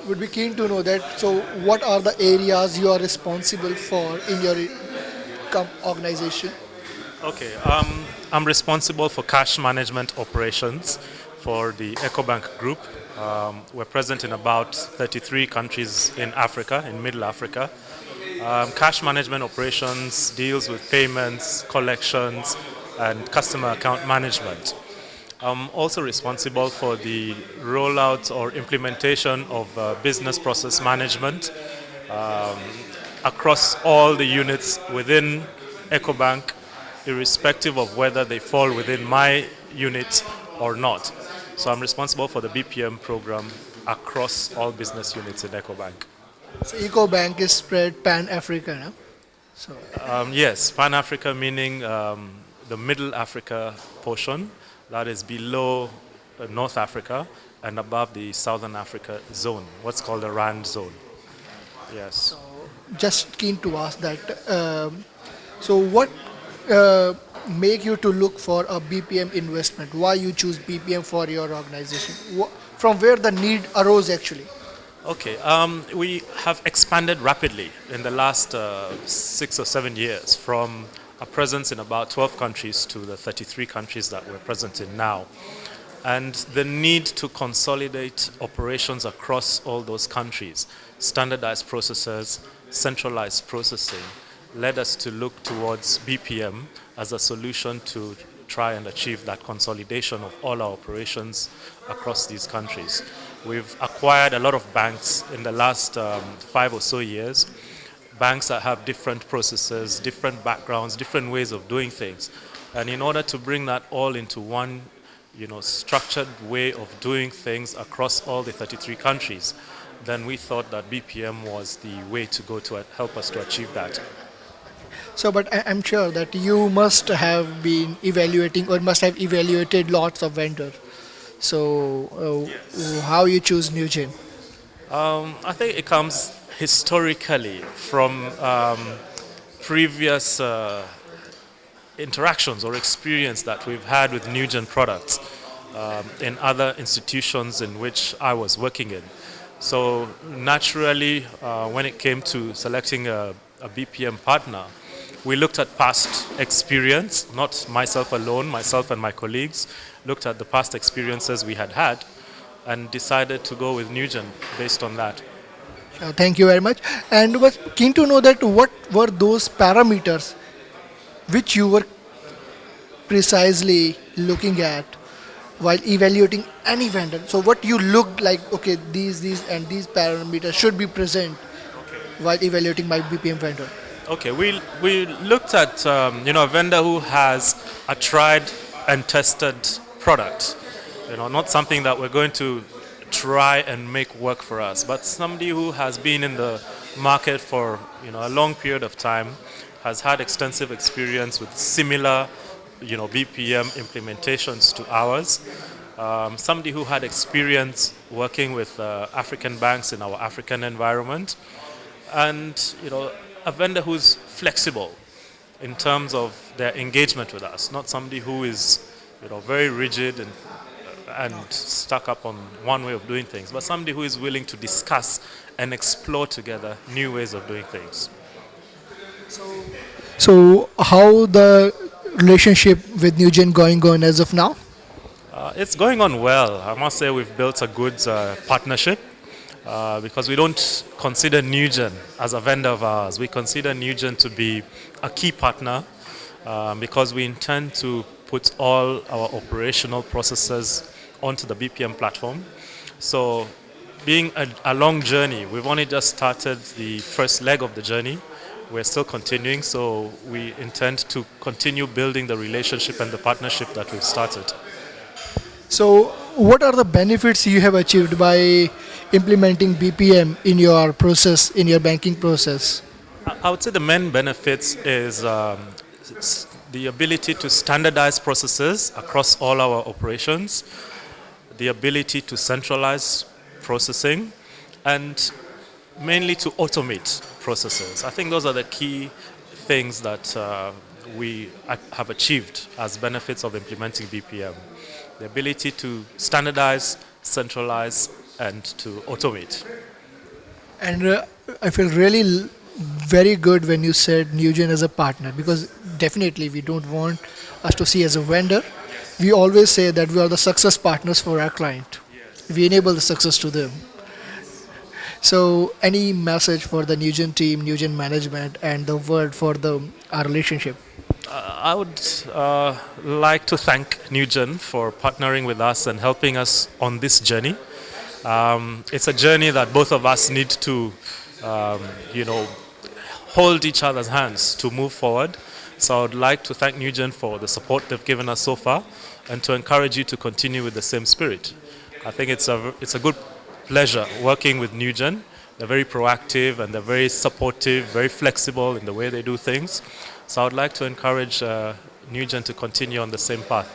would be keen to know that. So, what are the areas you are responsible for in your organization? Okay, I'm responsible for cash management operations for the EcoBank Group. We're present in about 33 countries in Africa, in Middle Africa. Cash management operations deals with payments, collections, and customer account management. I'm also responsible for the rollout or implementation of business process management across all the units within EcoBank, irrespective of whether they fall within my unit or not. So I'm responsible for the BPM program across all business units in EcoBank. So, EcoBank is spread pan Africa, no? So, Yes, Pan Africa meaning the Middle Africa portion, that is below North Africa and above the Southern Africa zone, what's called the RAND zone. Yes. just keen to ask that. So, what uh, make you to look for a BPM investment? Why you choose BPM for your organization? From where the need arose actually? Okay, we have expanded rapidly in the last 6 or 7 years from a presence in about 12 countries to the 33 countries that we're present in now. And the need to consolidate operations across all those countries, standardized processes, centralized processing, led us to look towards BPM as a solution to try and achieve that consolidation of all our operations across these countries. We've acquired a lot of banks in the last 5 or so years, banks that have different processes, different backgrounds, different ways of doing things. And in order to bring that all into one structured way of doing things across all the 33 countries, then we thought that BPM was the way to go to help us to achieve that. So, but I'm sure that you must have been evaluating or must have evaluated lots of vendors. So, how you choose Newgen? I think it comes historically from previous interactions or experience that we've had with Newgen products in other institutions in which I was working in. So naturally, when it came to selecting a BPM partner, we looked at past experience, not myself alone, myself and my colleagues, looked at the past experiences we had had and decided to go with Newgen based on that. Thank you very much. And was keen to know that what were those parameters which you were precisely looking at while evaluating any vendor. So what you looked like, okay, these and these parameters should be present while evaluating my BPM vendor. Okay, we looked at a vendor who has a tried and tested product. Not something that we're going to try and make work for us, but somebody who has been in the market for a long period of time, has had extensive experience with similar BPM implementations to ours. Somebody who had experience working with African banks in our African environment, and a vendor who's flexible in terms of their engagement with us, not somebody who is very rigid and stuck up on one way of doing things, but somebody who is willing to discuss and explore together new ways of doing things. So how the relationship with Newgen going on as of now? It's going on well. I must say we've built a good partnership because we don't consider Newgen as a vendor of ours. We consider Newgen to be a key partner because we intend to put all our operational processes onto the BPM platform. So being a long journey, we've only just started the first leg of the journey. We're still continuing, so we intend to continue building the relationship and the partnership that we've started. So what are the benefits you have achieved by implementing BPM in your process, in your banking process? I would say the main benefits is the ability to standardize processes across all our operations, the ability to centralize processing, and mainly to automate processes. I think those are the key things that we have achieved as benefits of implementing BPM. The ability to standardize, centralize, and to automate. And I feel really very good when you said Newgen as a partner, because definitely we don't want us to see as a vendor. We always say that we are the success partners for our client. We enable the success to them. So, any message for the Newgen team, Newgen management, and the word for the our relationship? I would like to thank Newgen for partnering with us and helping us on this journey. It's a journey that both of us need to, um, you know, hold each other's hands to move forward. So I would like to thank Newgen for the support they've given us so far, and to encourage you to continue with the same spirit. I think it's a good pleasure working with Newgen. They're very proactive and they're very supportive, very flexible in the way they do things. So I would like to encourage Newgen to continue on the same path.